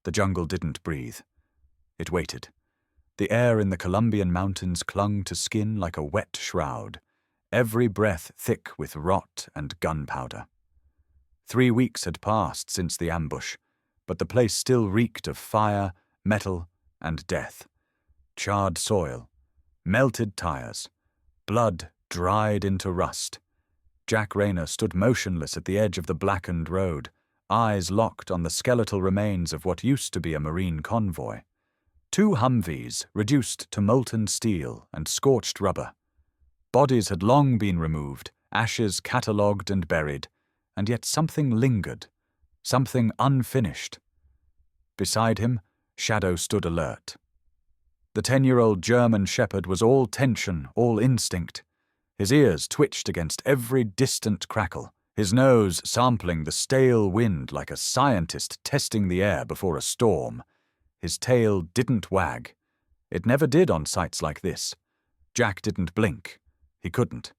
The jungle didn't breathe. It waited. The air in the Colombian mountains clung to skin like a wet shroud, every breath thick with rot and gunpowder. 3 weeks had passed since the ambush, but the place still reeked of fire, metal, and death. Charred soil, melted tires, blood dried into rust. Jack Rayner stood motionless at the edge of the blackened road, eyes locked on the skeletal remains of what used to be a marine convoy. 2 Humvees reduced to molten steel and scorched rubber. Bodies had long been removed, ashes catalogued and buried, and yet something lingered, something unfinished. Beside him, Shadow stood alert. The 10-year-old German shepherd was all tension, all instinct. His ears twitched against every distant crackle, his nose sampling the stale wind like a scientist testing the air before a storm. His tail didn't wag. It never did on sights like this. Jack didn't blink. He couldn't.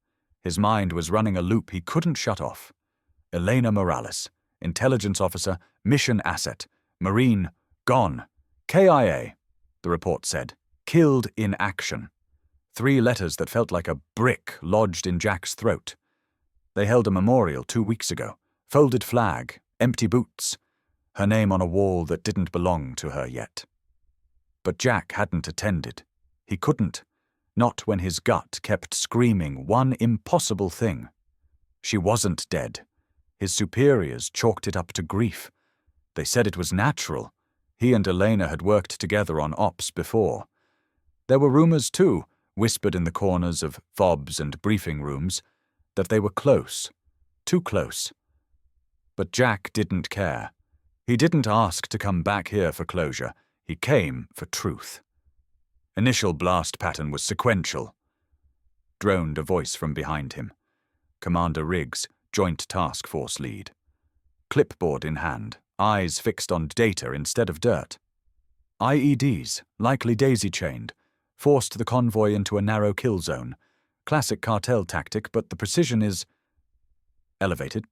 His mind was running a loop he couldn't shut off. Elena Morales, intelligence officer, mission asset, Marine, gone. KIA, the report said. Killed in action. 3 letters that felt like a brick lodged in Jack's throat. They held a memorial 2 weeks ago. Folded flag, empty boots. Her name on a wall that didn't belong to her yet. But Jack hadn't attended. He couldn't. Not when his gut kept screaming one impossible thing. She wasn't dead. His superiors chalked it up to grief. They said it was natural. He and Elena had worked together on ops before. There were rumors, too, whispered in the corners of fobs and briefing rooms, that they were close. Too close. But Jack didn't care. He didn't ask to come back here for closure. He came for truth. Initial blast pattern was sequential, droned a voice from behind him. Commander Riggs, Joint Task Force lead. Clipboard in hand, eyes fixed on data instead of dirt. IEDs, likely daisy-chained, forced the convoy into a narrow kill zone. Classic cartel tactic, but the precision is elevated.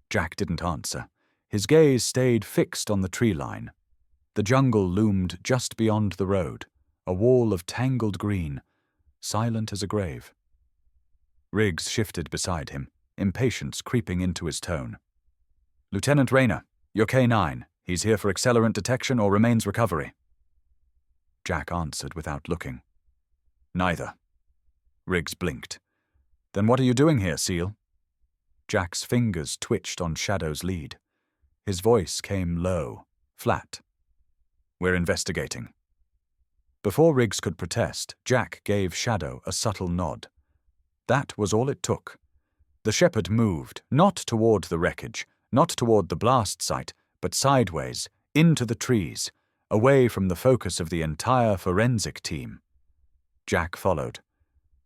Jack didn't answer. His gaze stayed fixed on the tree line. The jungle loomed just beyond the road, a wall of tangled green, silent as a grave. Riggs shifted beside him, impatience creeping into his tone. Lieutenant Rayner, you're K9. He's here for accelerant detection or remains recovery. Jack answered without looking. Neither. Riggs blinked. Then what are you doing here, SEAL? Jack's fingers twitched on Shadow's lead. His voice came low, flat. We're investigating. Before Riggs could protest, Jack gave Shadow a subtle nod. That was all it took. The shepherd moved, not toward the wreckage, not toward the blast site, but sideways, into the trees, away from the focus of the entire forensic team. Jack followed.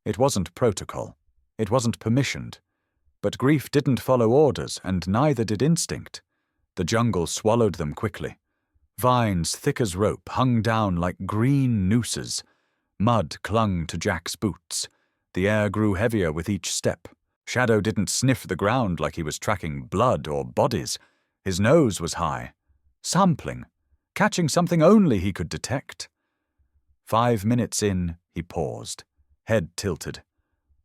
It wasn't protocol. It wasn't permissioned. But grief didn't follow orders, and neither did instinct. The jungle swallowed them quickly. Vines thick as rope hung down like green nooses. Mud clung to Jack's boots. The air grew heavier with each step. Shadow didn't sniff the ground like he was tracking blood or bodies. His nose was high. Sampling. Catching something only he could detect. 5 minutes in, he paused, head tilted.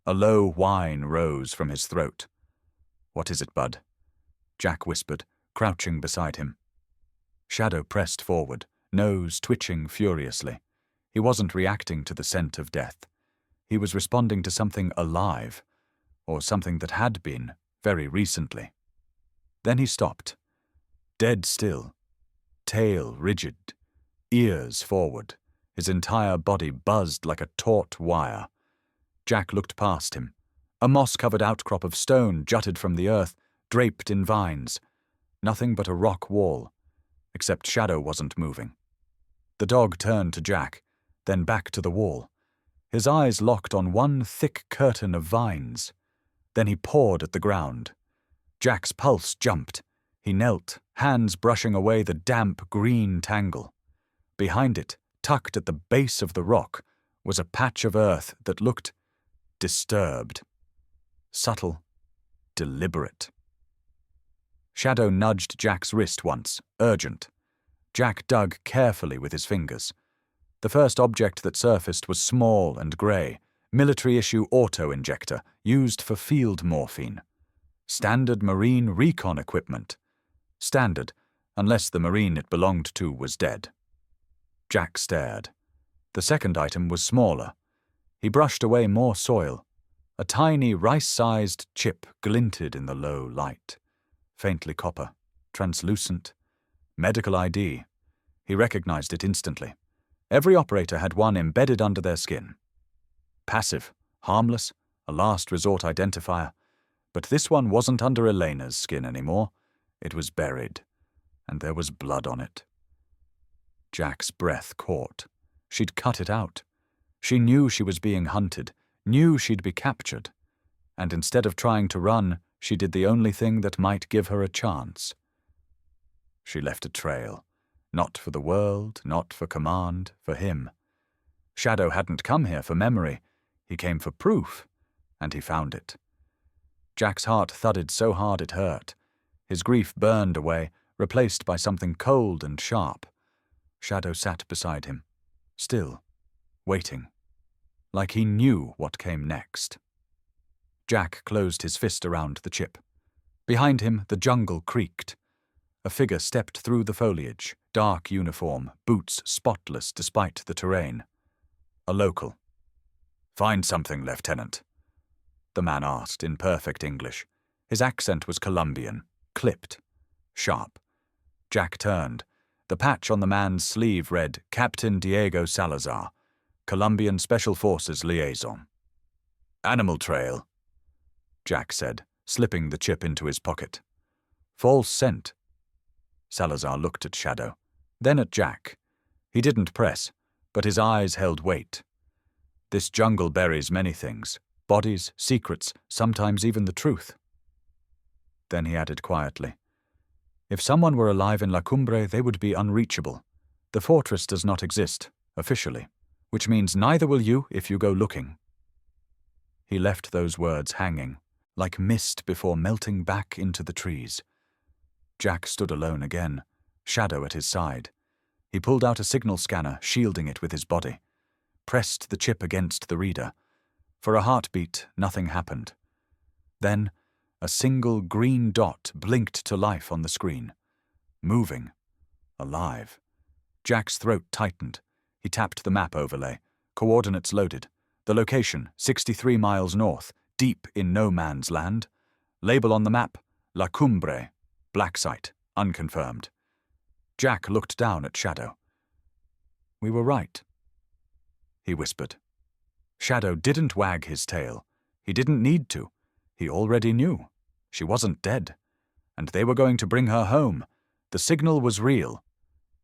A low whine rose from his throat. What is it, Bud? Jack whispered, crouching beside him. Shadow pressed forward, nose twitching furiously. He wasn't reacting to the scent of death. He was responding to something alive, or something that had been, very recently. Then he stopped. Dead still. Tail rigid. Ears forward. His entire body buzzed like a taut wire. Jack looked past him. A moss-covered outcrop of stone jutted from the earth, draped in vines. Nothing but a rock wall, except Shadow wasn't moving. The dog turned to Jack, then back to the wall. His eyes locked on one thick curtain of vines. Then he pawed at the ground. Jack's pulse jumped. He knelt, hands brushing away the damp green tangle. Behind it, tucked at the base of the rock, was a patch of earth that looked disturbed. Subtle, deliberate. Shadow nudged Jack's wrist once, urgent. Jack dug carefully with his fingers. The first object that surfaced was small and grey, military-issue auto-injector used for field morphine. Standard Marine recon equipment. Standard, unless the Marine it belonged to was dead. Jack stared. The second item was smaller. He brushed away more soil. A tiny rice-sized chip glinted in the low light. Faintly copper, translucent. Medical ID. He recognized it instantly. Every operator had one embedded under their skin. Passive, harmless, a last resort identifier. But this one wasn't under Elena's skin anymore. It was buried, and there was blood on it. Jack's breath caught. She'd cut it out. She knew she was being hunted, knew she'd be captured. And instead of trying to run, she did the only thing that might give her a chance. She left a trail. Not for the world, not for command, for him. Shadow hadn't come here for memory. He came for proof, and he found it. Jack's heart thudded so hard it hurt. His grief burned away, replaced by something cold and sharp. Shadow sat beside him, still, waiting, like he knew what came next. Jack closed his fist around the chip. Behind him, the jungle creaked. A figure stepped through the foliage, dark uniform, boots spotless despite the terrain. A local. "Find something, Lieutenant," the man asked in perfect English. His accent was Colombian, clipped, sharp. Jack turned. The patch on the man's sleeve read, "Captain Diego Salazar, Colombian Special Forces Liaison." "Animal trail," Jack said, slipping the chip into his pocket. "False scent." Salazar looked at Shadow, then at Jack. He didn't press, but his eyes held weight. This jungle buries many things. Bodies, secrets, sometimes even the truth. Then he added quietly, "If someone were alive in La Cumbre, they would be unreachable. The fortress does not exist, officially, which means neither will you if you go looking." He left those words hanging, like mist before melting back into the trees. Jack stood alone again, Shadow at his side. He pulled out a signal scanner, shielding it with his body. Pressed the chip against the reader. For a heartbeat, nothing happened. Then, a single green dot blinked to life on the screen. Moving. Alive. Jack's throat tightened. He tapped the map overlay. Coordinates loaded. The location, 63 miles north, deep in no man's land. Label on the map, La Cumbre. Black site, unconfirmed. Jack looked down at Shadow. "We were right," he whispered. Shadow didn't wag his tail. He didn't need to. He already knew. She wasn't dead. And they were going to bring her home. The signal was real.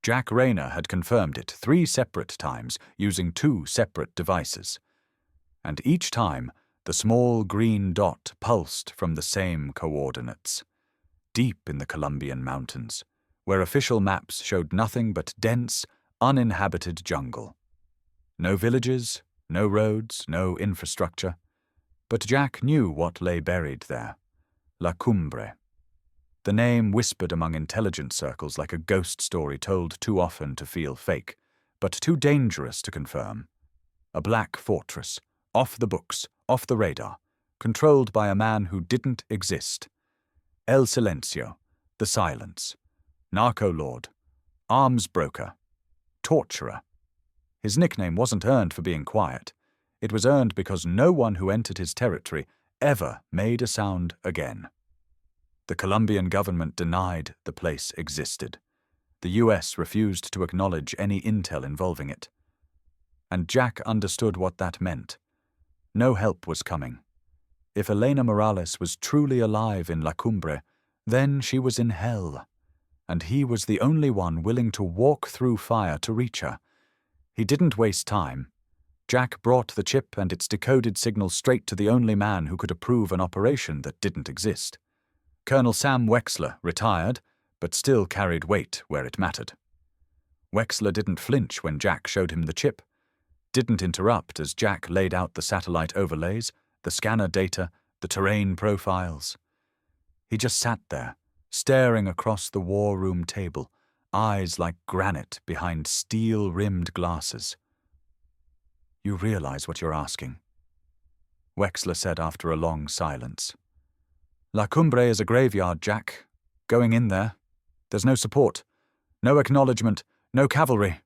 Jack Rayner had confirmed it 3 separate times, using 2 separate devices. And each time, the small green dot pulsed from the same coordinates. Deep in the Colombian mountains, where official maps showed nothing but dense, uninhabited jungle. No villages, no roads, no infrastructure. But Jack knew what lay buried there. La Cumbre. The name whispered among intelligence circles like a ghost story told too often to feel fake, but too dangerous to confirm. A black fortress, off the books, off the radar, controlled by a man who didn't exist. El Silencio, the silence. Narco-lord. Arms broker. Torturer. His nickname wasn't earned for being quiet. It was earned because no one who entered his territory ever made a sound again. The Colombian government denied the place existed. The US refused to acknowledge any intel involving it. And Jack understood what that meant. No help was coming. If Elena Morales was truly alive in La Cumbre, then she was in hell. And he was the only one willing to walk through fire to reach her. He didn't waste time. Jack brought the chip and its decoded signal straight to the only man who could approve an operation that didn't exist. Colonel Sam Wexler, retired, but still carried weight where it mattered. Wexler didn't flinch when Jack showed him the chip, didn't interrupt as Jack laid out the satellite overlays, the scanner data, the terrain profiles. He just sat there, staring across the war room table, eyes like granite behind steel-rimmed glasses. "You realize what you're asking," Wexler said after a long silence. "La Cumbre is a graveyard, Jack. Going in there. There's no support, no acknowledgement, no cavalry."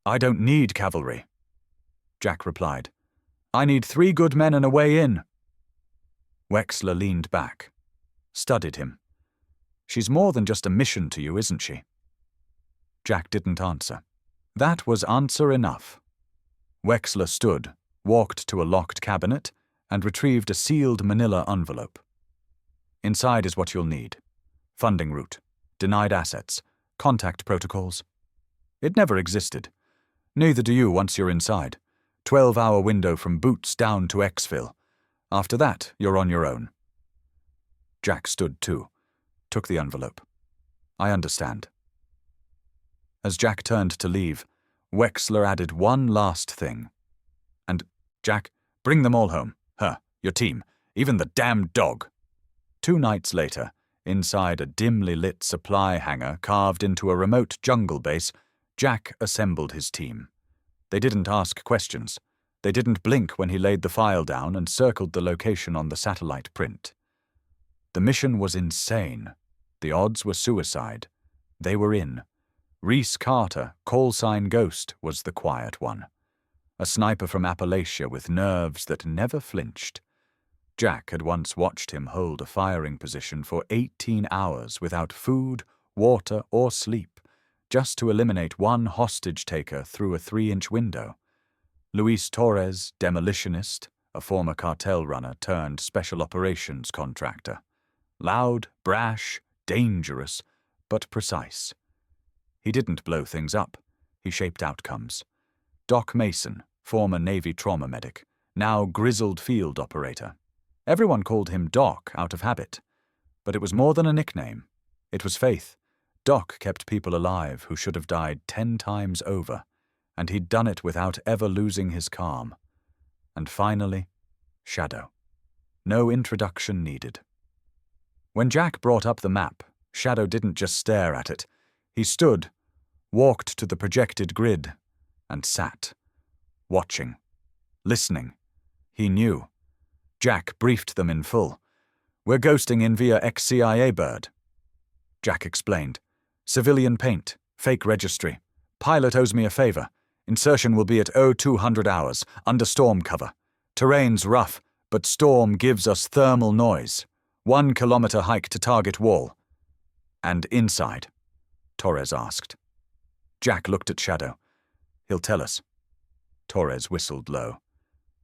"I don't need cavalry," Jack replied. "I need 3 good men and a way in." Wexler leaned back, studied him. "She's more than just a mission to you, isn't she?" Jack didn't answer. That was answer enough. Wexler stood, walked to a locked cabinet, and retrieved a sealed manila envelope. "Inside is what you'll need. Funding route, denied assets, contact protocols. It never existed. Neither do you once you're inside. 12-hour window from Boots down to Exfil. After that, you're on your own." Jack stood too, took the envelope. "I understand." As Jack turned to leave, Wexler added one last thing. "And, Jack, bring them all home. Her, your team, even the damned dog." 2 nights later, inside a dimly lit supply hangar carved into a remote jungle base, Jack assembled his team. They didn't ask questions. They didn't blink when he laid the file down and circled the location on the satellite print. The mission was insane. The odds were suicide. They were in. Reese Carter, callsign Ghost, was the quiet one. A sniper from Appalachia with nerves that never flinched. Jack had once watched him hold a firing position for 18 hours without food, water, or sleep, just to eliminate one hostage-taker through a 3-inch window. Luis Torres, demolitionist, a former cartel runner turned special operations contractor. Loud, brash, dangerous, but precise. He didn't blow things up. He shaped outcomes. Doc Mason, former Navy trauma medic, now grizzled field operator. Everyone called him Doc out of habit. But it was more than a nickname. It was faith. Doc kept people alive who should have died 10 times over, and he'd done it without ever losing his calm. And finally, Shadow. No introduction needed. When Jack brought up the map, Shadow didn't just stare at it. He stood, walked to the projected grid, and sat, watching, listening. He knew. Jack briefed them in full. "We're ghosting in via ex-CIA bird." Jack explained. "Civilian paint, fake registry. Pilot owes me a favor. Insertion will be at 0200 hours, under storm cover. Terrain's rough, but storm gives us thermal noise. 1 kilometer hike to target wall." "And inside?" Torres asked. Jack looked at Shadow. "He'll tell us." Torres whistled low.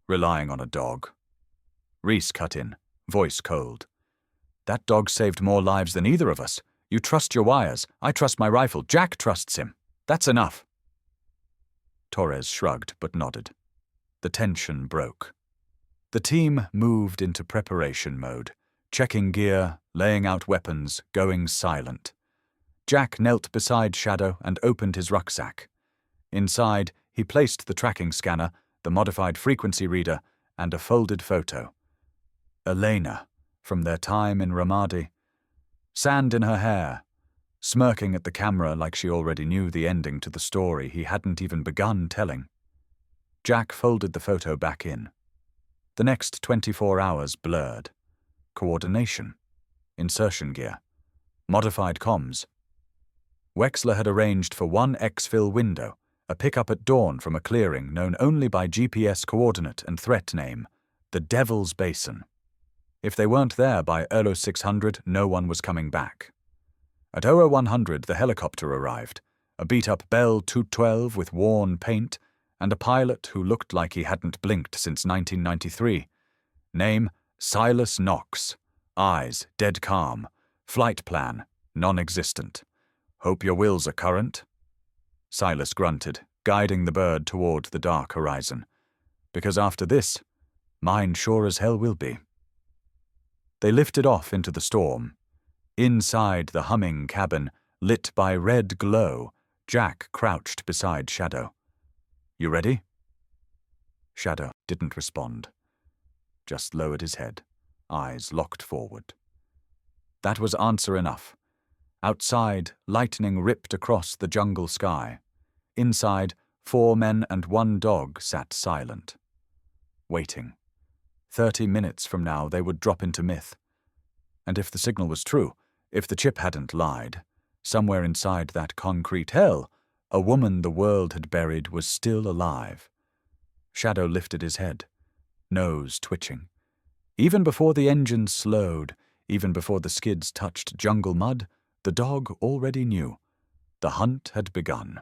"Relying on a dog." Reese cut in, voice cold. "That dog saved more lives than either of us. You trust your wires. I trust my rifle. Jack trusts him. That's enough." Torres shrugged but nodded. The tension broke. The team moved into preparation mode, checking gear, laying out weapons, going silent. Jack knelt beside Shadow and opened his rucksack. Inside, he placed the tracking scanner, the modified frequency reader, and a folded photo. Elena, from their time in Ramadi. Sand in her hair, smirking at the camera like she already knew the ending to the story he hadn't even begun telling. Jack folded the photo back in. The next 24 hours blurred. Coordination. Insertion gear. Modified comms. Wexler had arranged for 1 exfil window, a pickup at dawn from a clearing known only by GPS coordinate and threat name, the Devil's Basin. If they weren't there by Earlo 600, no one was coming back. At 0100, the helicopter arrived, a beat-up Bell 212 with worn paint, and a pilot who looked like he hadn't blinked since 1993. Name, Silas Knox. Eyes, dead calm. Flight plan, non-existent. "Hope your wills are current." Silas grunted, guiding the bird toward the dark horizon. "Because after this, mine sure as hell will be." They lifted off into the storm. Inside the humming cabin, lit by red glow, Jack crouched beside Shadow. "You ready?" Shadow didn't respond. Just lowered his head, eyes locked forward. That was answer enough. Outside, lightning ripped across the jungle sky. Inside, 4 men and 1 dog sat silent, waiting. 30 minutes from now they would drop into myth. And if the signal was true, if the chip hadn't lied, somewhere inside that concrete hell, a woman the world had buried was still alive. Shadow lifted his head, nose twitching. Even before the engines slowed, even before the skids touched jungle mud, the dog already knew. The hunt had begun.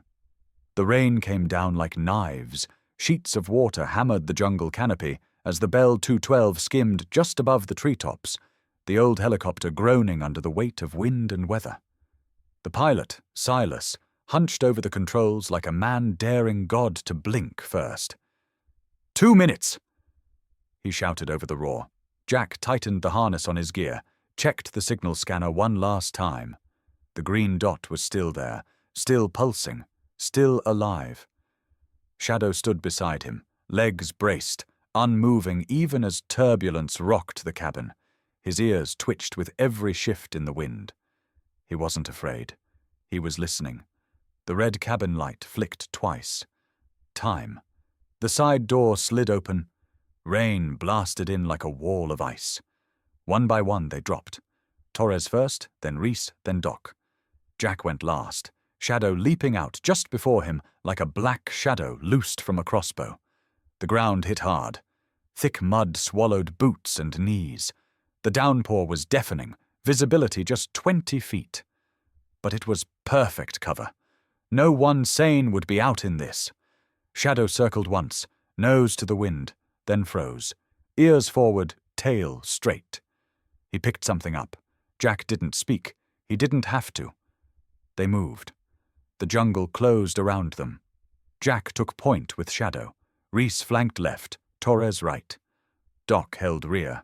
The rain came down like knives. Sheets of water hammered the jungle canopy as the Bell 212 skimmed just above the treetops, the old helicopter groaning under the weight of wind and weather. The pilot, Silas, hunched over the controls like a man daring God to blink first. 2 minutes! He shouted over the roar. Jack tightened the harness on his gear, checked the signal scanner one last time. The green dot was still there, still pulsing, still alive. Shadow stood beside him, legs braced, unmoving even as turbulence rocked the cabin. His ears twitched with every shift in the wind. He wasn't afraid. He was listening. The red cabin light flicked twice. Time. The side door slid open. Rain blasted in like a wall of ice. One by one they dropped. Torres first, then Reese, then Doc. Jack went last, Shadow leaping out just before him like a black shadow loosed from a crossbow. The ground hit hard. Thick mud swallowed boots and knees. The downpour was deafening, visibility just 20 feet. But it was perfect cover. No one sane would be out in this. Shadow circled once, nose to the wind, then froze. Ears forward, tail straight. He picked something up. Jack didn't speak. He didn't have to. They moved. The jungle closed around them. Jack took point with Shadow. Reese flanked left, Torres right. Doc held rear.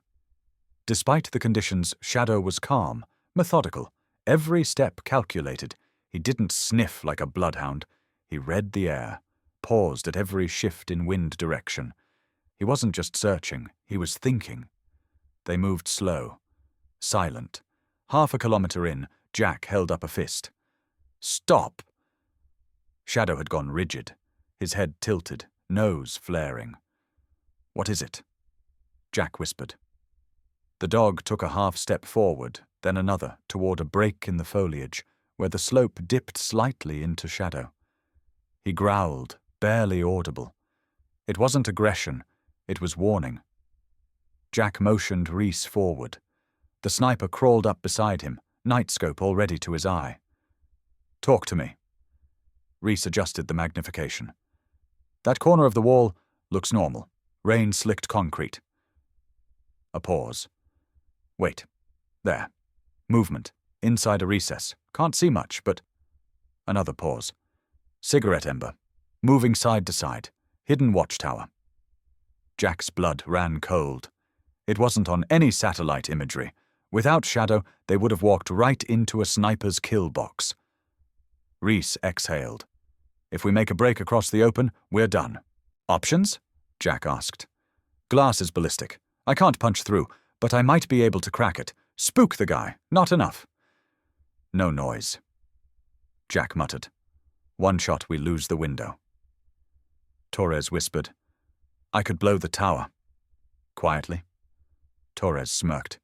Despite the conditions, Shadow was calm, methodical, every step calculated. He didn't sniff like a bloodhound. He read the air, paused at every shift in wind direction. He wasn't just searching, he was thinking. They moved slow, silent. Half a kilometer in, Jack held up a fist. Stop! Shadow had gone rigid, his head tilted, nose flaring. What is it? Jack whispered. The dog took a half step forward, then another, toward a break in the foliage, where the slope dipped slightly into shadow. He growled, barely audible. It wasn't aggression, it was warning. Jack motioned Reese forward. The sniper crawled up beside him, nightscope already to his eye. Talk to me. Reese adjusted the magnification. That corner of the wall looks normal. Rain-slicked concrete. A pause. Wait. There. Movement. Inside a recess. Can't see much, but... Another pause. Cigarette ember. Moving side to side. Hidden watchtower. Jack's blood ran cold. It wasn't on any satellite imagery. Without Shadow, they would have walked right into a sniper's kill box. Reese exhaled. If we make a break across the open, we're done. Options? Jack asked. Glass is ballistic. I can't punch through, but I might be able to crack it. Spook the guy. Not enough. No noise. Jack muttered. One shot, we lose the window. Torres whispered. I could blow the tower. Quietly. Torres smirked.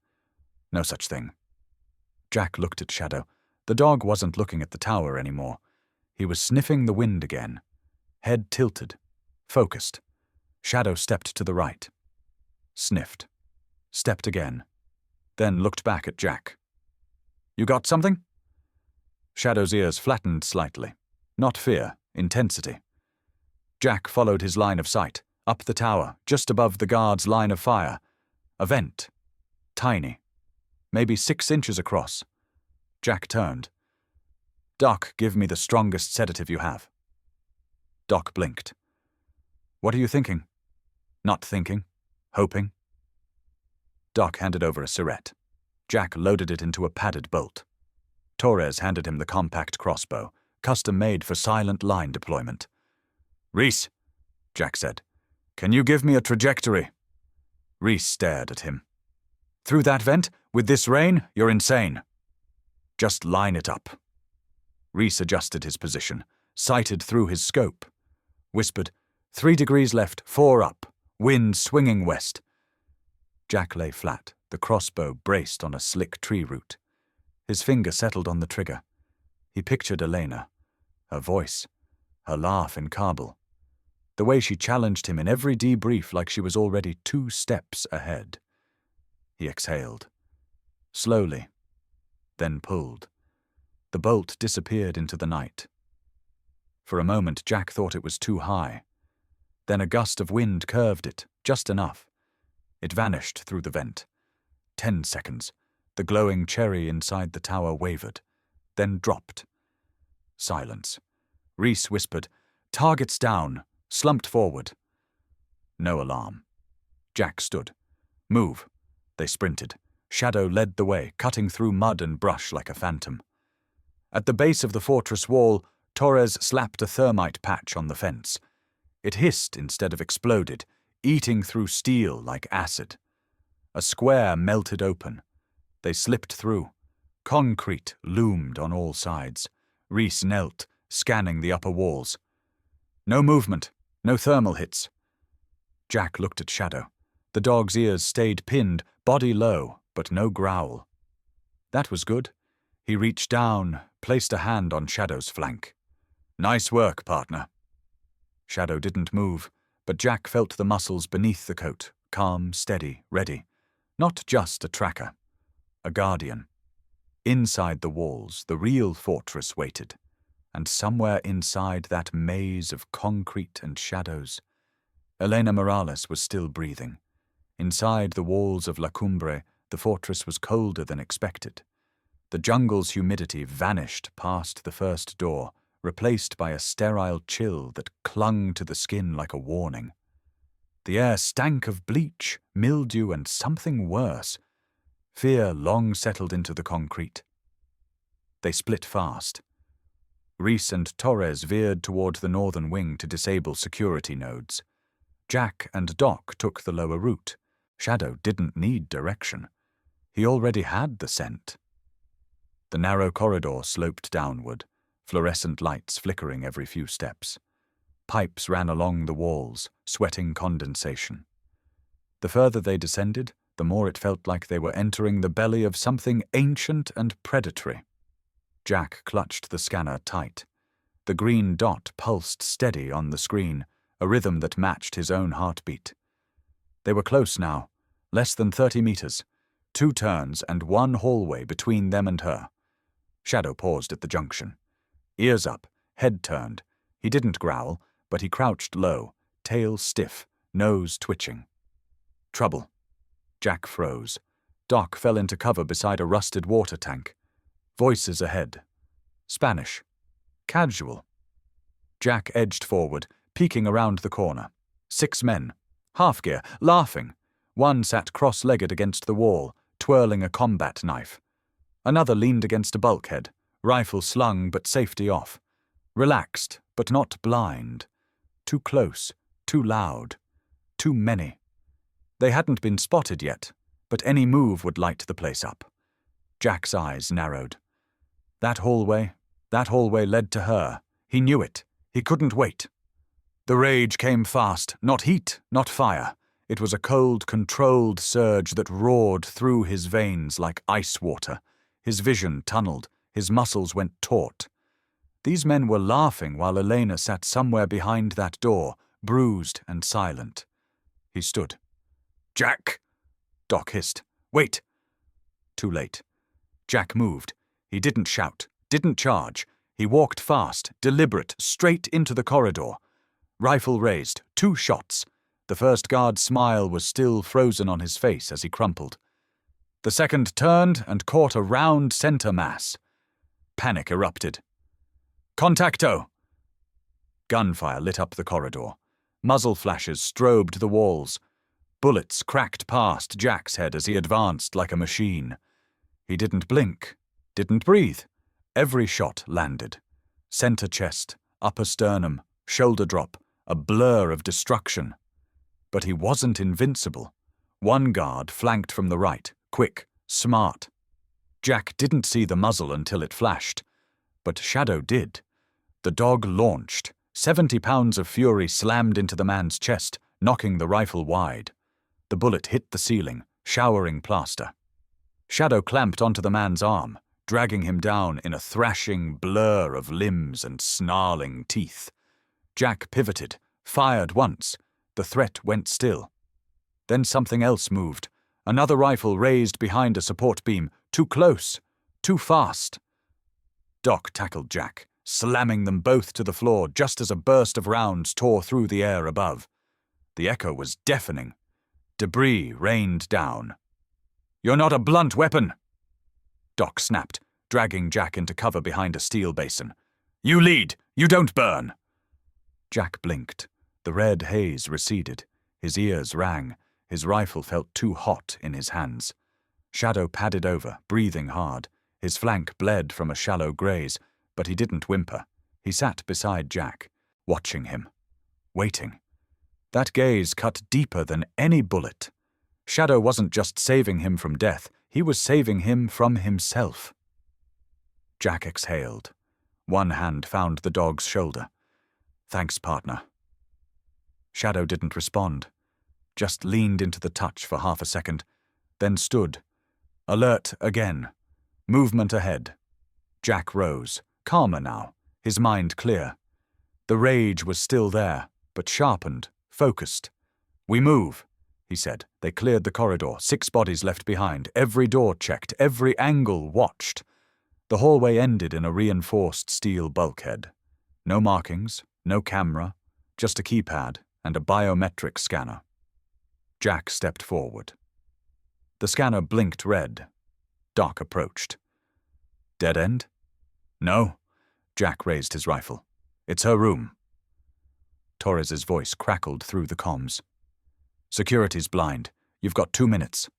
No such thing. Jack looked at Shadow. The dog wasn't looking at the tower anymore. He was sniffing the wind again. Head tilted. Focused. Shadow stepped to the right. Sniffed. Stepped again. Then looked back at Jack. You got something? Shadow's ears flattened slightly. Not fear, intensity. Jack followed his line of sight, up the tower, just above the guard's line of fire. A vent. Tiny. Maybe 6 inches across. Jack turned. Doc, give me the strongest sedative you have. Doc blinked. What are you thinking? Not thinking. Hoping. Doc handed over a Surette. Jack loaded it into a padded bolt. Torres handed him the compact crossbow, custom-made for silent line deployment. Reese, Jack said, can you give me a trajectory? Reese stared at him. Through that vent, with this rain, you're insane. Just line it up. Reese adjusted his position, sighted through his scope. Whispered, 3 degrees left, 4 up, wind swinging west. Jack lay flat, the crossbow braced on a slick tree root. His finger settled on the trigger. He pictured Elena, her voice, her laugh in Kabul, the way she challenged him in every debrief like she was already 2 steps ahead. He exhaled. Slowly, then pulled. The bolt disappeared into the night. For a moment, Jack thought it was too high. Then a gust of wind curved it, just enough. It vanished through the vent. 10 seconds. The glowing cherry inside the tower wavered, then dropped. Silence. Reese whispered, "Targets down," slumped forward. No alarm. Jack stood. "Move." They sprinted. Shadow led the way, cutting through mud and brush like a phantom. At the base of the fortress wall, Torres slapped a thermite patch on the fence. It hissed instead of exploded, eating through steel like acid. A square melted open. They slipped through. Concrete loomed on all sides. Reese knelt, scanning the upper walls. No movement, no thermal hits. Jack looked at Shadow. The dog's ears stayed pinned, body low, but no growl. That was good. He reached down, placed a hand on Shadow's flank. "Nice work, partner." Shadow didn't move, but Jack felt the muscles beneath the coat, calm, steady, ready. Not just a tracker. A guardian. Inside the walls, the real fortress waited. And somewhere inside that maze of concrete and shadows, Elena Morales was still breathing. Inside the walls of La Cumbre, the fortress was colder than expected. The jungle's humidity vanished past the first door, replaced by a sterile chill that clung to the skin like a warning. The air stank of bleach, mildew, and something worse. Fear long settled into the concrete. They split fast. Reese and Torres veered toward the northern wing to disable security nodes. Jack and Doc took the lower route. Shadow didn't need direction. He already had the scent. The narrow corridor sloped downward, fluorescent lights flickering every few steps. Pipes ran along the walls, sweating condensation. The further they descended, the more it felt like they were entering the belly of something ancient and predatory. Jack clutched the scanner tight. The green dot pulsed steady on the screen, a rhythm that matched his own heartbeat. They were close now, less than 30 meters, 2 turns and 1 hallway between them and her. Shadow paused at the junction. Ears up, head turned. He didn't growl, but he crouched low, tail stiff, nose twitching. Trouble. Jack froze. Doc fell into cover beside a rusted water tank. Voices ahead. Spanish. Casual. Jack edged forward, peeking around the corner. 6 men. Half gear, laughing. One sat cross-legged against the wall, twirling a combat knife. Another leaned against a bulkhead, rifle slung but safety off. Relaxed, but not blind. Too close, too loud, too many. They hadn't been spotted yet, but any move would light the place up. Jack's eyes narrowed. That hallway led to her. He knew it. He couldn't wait. The rage came fast, not heat, not fire. It was a cold, controlled surge that roared through his veins like ice water. His vision tunneled, his muscles went taut. These men were laughing while Elena sat somewhere behind that door, bruised and silent. He stood. "Jack!" Doc hissed. "Wait!" Too late. Jack moved. He didn't shout, didn't charge. He walked fast, deliberate, straight into the corridor. Rifle raised, 2 shots. The first guard's smile was still frozen on his face as he crumpled. The second turned and caught a round center mass. Panic erupted. "Contacto!" Gunfire lit up the corridor. Muzzle flashes strobed the walls. Bullets cracked past Jack's head as he advanced like a machine. He didn't blink, didn't breathe. Every shot landed. Center chest, upper sternum, shoulder drop, a blur of destruction. But he wasn't invincible. One guard flanked from the right, quick, smart. Jack didn't see the muzzle until it flashed, but Shadow did. The dog launched. 70 pounds of fury slammed into the man's chest, knocking the rifle wide. The bullet hit the ceiling, showering plaster. Shadow clamped onto the man's arm, dragging him down in a thrashing blur of limbs and snarling teeth. Jack pivoted, fired once. The threat went still. Then something else moved. Another rifle raised behind a support beam, too close, too fast. Doc tackled Jack, slamming them both to the floor just as a burst of rounds tore through the air above. The echo was deafening. Debris rained down. "You're not a blunt weapon!" Doc snapped, dragging Jack into cover behind a steel basin. "You lead! You don't burn!" Jack blinked. The red haze receded. His ears rang. His rifle felt too hot in his hands. Shadow padded over, breathing hard. His flank bled from a shallow graze, but he didn't whimper. He sat beside Jack, watching him, waiting. That gaze cut deeper than any bullet. Shadow wasn't just saving him from death, he was saving him from himself. Jack exhaled. One hand found the dog's shoulder. "Thanks, partner." Shadow didn't respond, just leaned into the touch for half a second, then stood, alert again. Movement ahead. Jack rose, calmer now, his mind clear. The rage was still there, but sharpened, focused. "We move," he said. They cleared the corridor, 6 bodies left behind, every door checked, every angle watched. The hallway ended in a reinforced steel bulkhead. No markings, no camera, just a keypad and a biometric scanner. Jack stepped forward. The scanner blinked red. Doc approached. "Dead end?" "No." Jack raised his rifle. "It's her room." Torres's voice crackled through the comms. "Security's blind. You've got 2 minutes."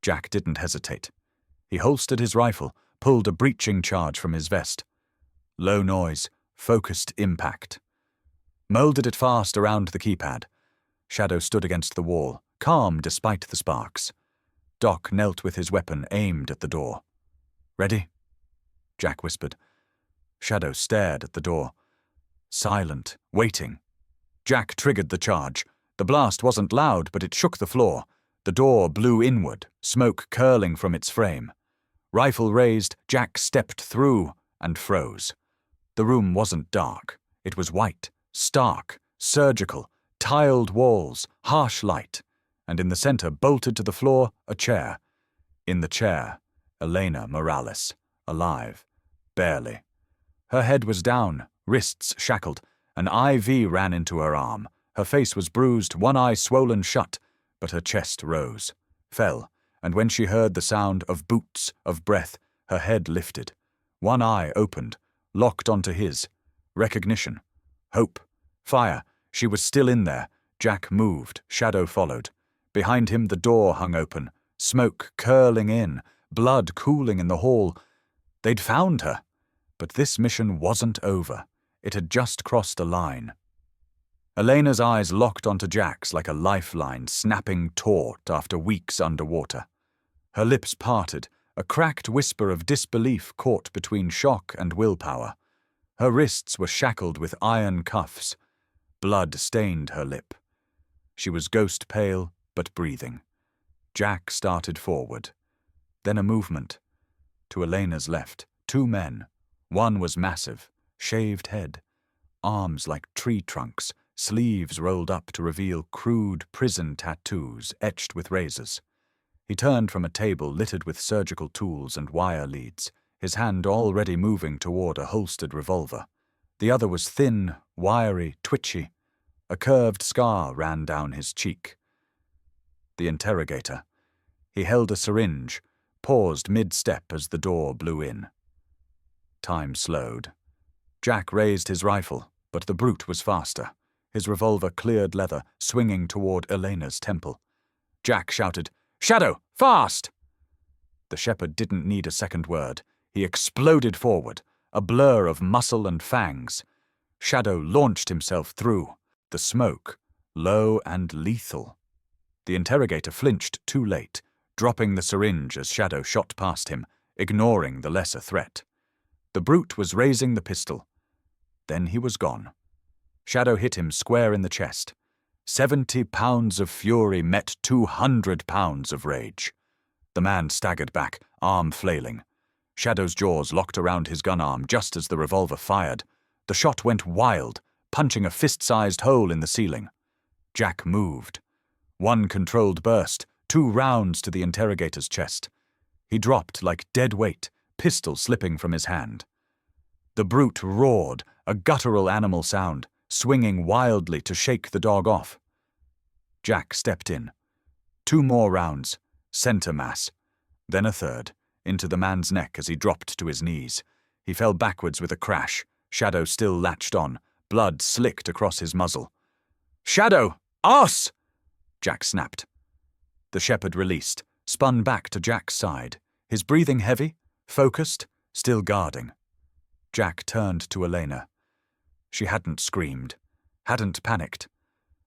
Jack didn't hesitate. He holstered his rifle, pulled a breaching charge from his vest. Low noise, focused impact. Molded it fast around the keypad. Shadow stood against the wall, calm despite the sparks. Doc knelt with his weapon aimed at the door. "Ready?" Jack whispered. Shadow stared at the door. Silent, waiting. Jack triggered the charge. The blast wasn't loud, but it shook the floor. The door blew inward, smoke curling from its frame. Rifle raised, Jack stepped through and froze. The room wasn't dark. It was white, stark, surgical, tiled walls, harsh light. And in the center, bolted to the floor, a chair. In the chair, Elena Morales, alive, barely. Her head was down, wrists shackled. An IV ran into her arm. Her face was bruised, one eye swollen shut, but her chest rose, fell, and when she heard the sound of boots, of breath, her head lifted. One eye opened, locked onto his. Recognition. Hope. Fire. She was still in there. Jack moved. Shadow followed. Behind him the door hung open, smoke curling in, blood cooling in the hall. They'd found her. But this mission wasn't over. It had just crossed a line. Elena's eyes locked onto Jack's like a lifeline snapping taut after weeks underwater. Her lips parted, a cracked whisper of disbelief caught between shock and willpower. Her wrists were shackled with iron cuffs. Blood stained her lip. She was ghost pale, but breathing. Jack started forward. Then a movement. To Elena's left, 2 men. One was massive, shaved head. Arms like tree trunks, sleeves rolled up to reveal crude prison tattoos etched with razors. He turned from a table littered with surgical tools and wire leads, his hand already moving toward a holstered revolver. The other was thin, wiry, twitchy. A curved scar ran down his cheek. The interrogator. He held a syringe, paused mid-step as the door blew in. Time slowed. Jack raised his rifle, but the brute was faster. His revolver cleared leather, swinging toward Elena's temple. Jack shouted, "Shadow, fast!" The shepherd didn't need a second word. He exploded forward, a blur of muscle and fangs. Shadow launched himself through. The smoke, low and lethal. The interrogator flinched too late, dropping the syringe as Shadow shot past him, ignoring the lesser threat. The brute was raising the pistol. Then he was gone. Shadow hit him square in the chest. 70 pounds of fury met 200 pounds of rage. The man staggered back, arm flailing. Shadow's jaws locked around his gun arm just as the revolver fired. The shot went wild, punching a fist-sized hole in the ceiling. Jack moved. One controlled burst, 2 rounds to the interrogator's chest. He dropped like dead weight, pistol slipping from his hand. The brute roared, a guttural animal sound, swinging wildly to shake the dog off. Jack stepped in. 2 more rounds, center mass, then a third, into the man's neck as he dropped to his knees. He fell backwards with a crash, Shadow still latched on, blood slicked across his muzzle. "Shadow! Us!" Jack snapped. The shepherd released, spun back to Jack's side, his breathing heavy, focused, still guarding. Jack turned to Elena. She hadn't screamed, hadn't panicked.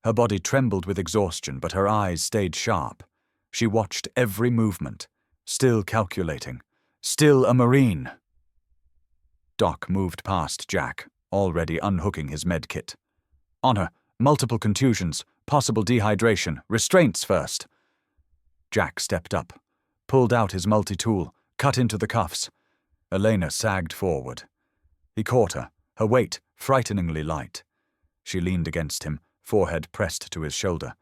Her body trembled with exhaustion, but her eyes stayed sharp. She watched every movement, still calculating, still a Marine. Doc moved past Jack, already unhooking his medkit. "On her, multiple contusions, possible dehydration, restraints first." Jack stepped up, pulled out his multi-tool, cut into the cuffs. Elena sagged forward. He caught her, her weight frighteningly light. She leaned against him, forehead pressed to his shoulder.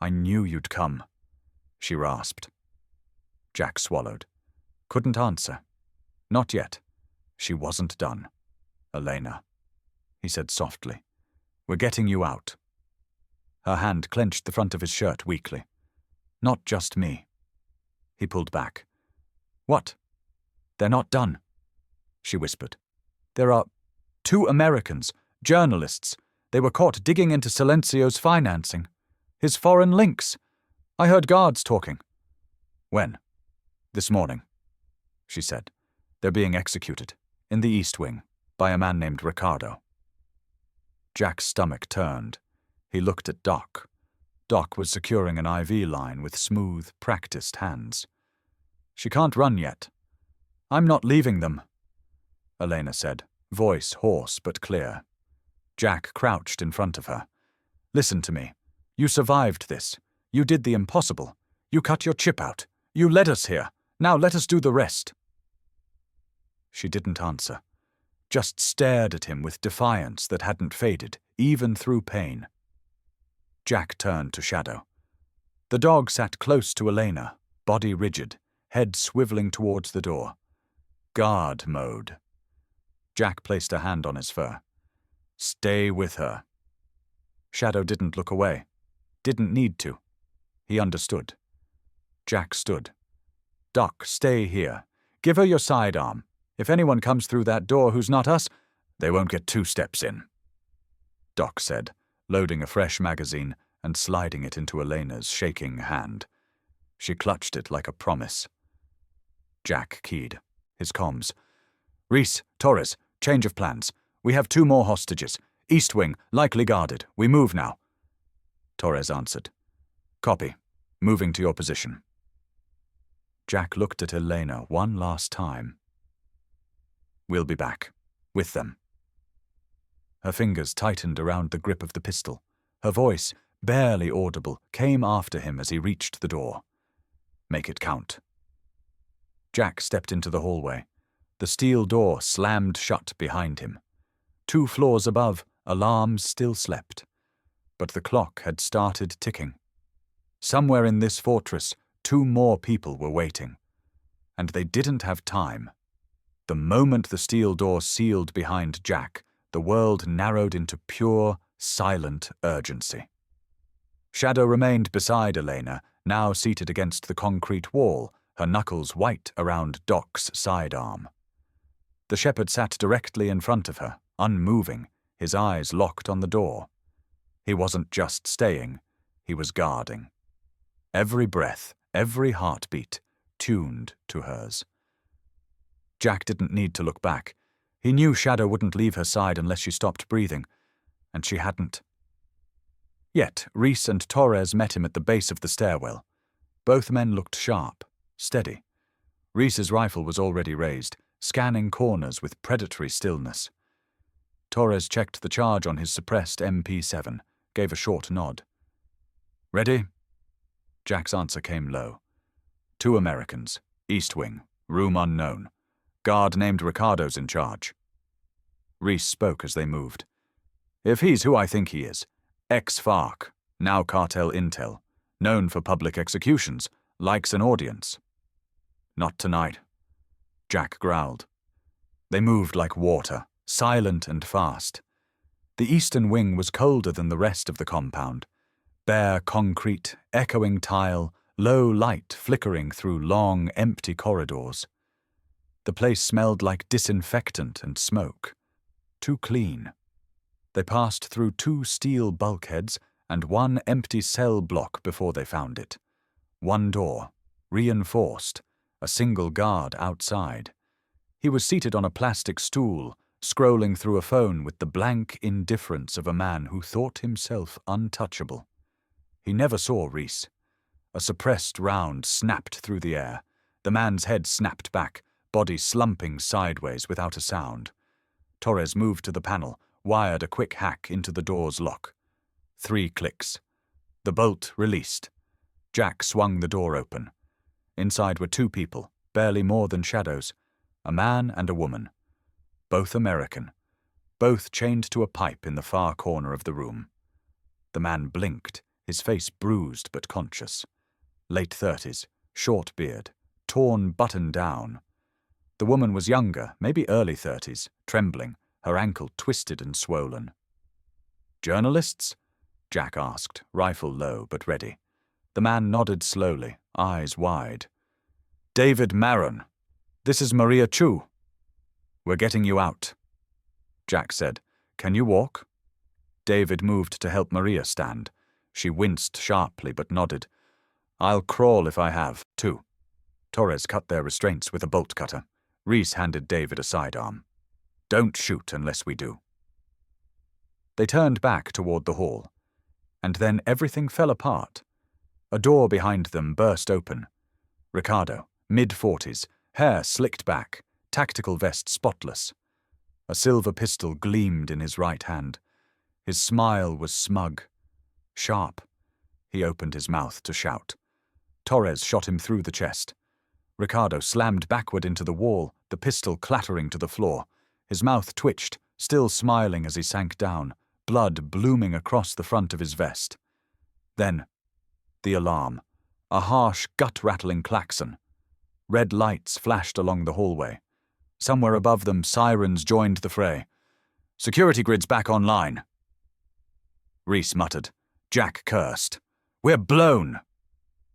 "I knew you'd come," she rasped. Jack swallowed. Couldn't answer. Not yet. She wasn't done. "Elena," he said softly, "we're getting you out." Her hand clenched the front of his shirt weakly. "Not just me." He pulled back. "What?" "They're not done," she whispered. "There are 2 Americans, journalists. They were caught digging into Silencio's financing. His foreign links. I heard guards talking." "When?" "This morning," she said. "They're being executed, in the East Wing, by a man named Ricardo." Jack's stomach turned. He looked at Doc. Doc was securing an IV line with smooth, practiced hands. "She can't run yet." "I'm not leaving them," Elena said, voice hoarse but clear. Jack crouched in front of her. "Listen to me. You survived this. You did the impossible. You cut your chip out. You led us here. Now let us do the rest." She didn't answer, just stared at him with defiance that hadn't faded, even through pain. Jack turned to Shadow. The dog sat close to Elena, body rigid, head swiveling towards the door. Guard mode. Jack placed a hand on his fur. "Stay with her." Shadow didn't look away. Didn't need to. He understood. Jack stood. "Doc, stay here. Give her your sidearm. If anyone comes through that door who's not us, they won't get 2 steps in," Doc said, loading a fresh magazine and sliding it into Elena's shaking hand. She clutched it like a promise. Jack keyed, his comms. "Reese, Torres, change of plans. We have 2 more hostages. East Wing, likely guarded. We move now." Torres answered. "Copy. Moving to your position." Jack looked at Elena one last time. "We'll be back. With them." Her fingers tightened around the grip of the pistol. Her voice, barely audible, came after him as he reached the door. "Make it count." Jack stepped into the hallway. The steel door slammed shut behind him. 2 floors above, alarms still slept. But the clock had started ticking. Somewhere in this fortress, 2 more people were waiting. And they didn't have time. The moment the steel door sealed behind Jack, the world narrowed into pure, silent urgency. Shadow remained beside Elena, now seated against the concrete wall, her knuckles white around Doc's sidearm. The shepherd sat directly in front of her, unmoving, his eyes locked on the door. He wasn't just staying, he was guarding. Every breath, every heartbeat, tuned to hers. Jack didn't need to look back. He knew Shadow wouldn't leave her side unless she stopped breathing, and she hadn't. Yet Reese and Torres met him at the base of the stairwell. Both men looked sharp, steady. Reese's rifle was already raised, scanning corners with predatory stillness. Torres checked the charge on his suppressed MP7, gave a short nod. "Ready?" Jack's answer came low. 2 Americans, East Wing, room unknown. Guard named Ricardo's in charge. Reese spoke as they moved. "If he's who I think he is, ex-FARC, now cartel intel, known for public executions, likes an audience." "Not tonight," Jack growled. They moved like water, silent and fast. The eastern wing was colder than the rest of the compound. Bare concrete, echoing tile, low light flickering through long, empty corridors. The place smelled like disinfectant and smoke. Too clean. They passed through 2 steel bulkheads and 1 empty cell block before they found it. 1 door, reinforced, a single guard outside. He was seated on a plastic stool, scrolling through a phone with the blank indifference of a man who thought himself untouchable. He never saw Reese. A suppressed round snapped through the air. The man's head snapped back, body slumping sideways without a sound. Torres moved to the panel, wired a quick hack into the door's lock. 3 clicks. The bolt released. Jack swung the door open. Inside were 2 people, barely more than shadows, a man and a woman. Both American, both chained to a pipe in the far corner of the room. The man blinked, his face bruised but conscious. Late 30s, short beard, torn button down. The woman was younger, maybe early 30s, trembling, her ankle twisted and swollen. "Journalists?" Jack asked, rifle low but ready. The man nodded slowly, eyes wide. "David Maron. This is Maria Chu. We're getting you out." Jack said, "Can you walk?" David moved to help Maria stand. She winced sharply but nodded. "I'll crawl if I have to." Torres cut their restraints with a bolt cutter. Reese handed David a sidearm. "Don't shoot unless we do." They turned back toward the hall. And then everything fell apart. A door behind them burst open. Ricardo, mid-40s, hair slicked back, tactical vest spotless. A silver pistol gleamed in his right hand. His smile was smug, sharp. He opened his mouth to shout. Torres shot him through the chest. Ricardo slammed backward into the wall, the pistol clattering to the floor. His mouth twitched, still smiling as he sank down, blood blooming across the front of his vest. Then, the alarm, a harsh, gut-rattling klaxon. Red lights flashed along the hallway. Somewhere above them, sirens joined the fray. "Security grid's back online." Reese muttered. Jack cursed. "We're blown."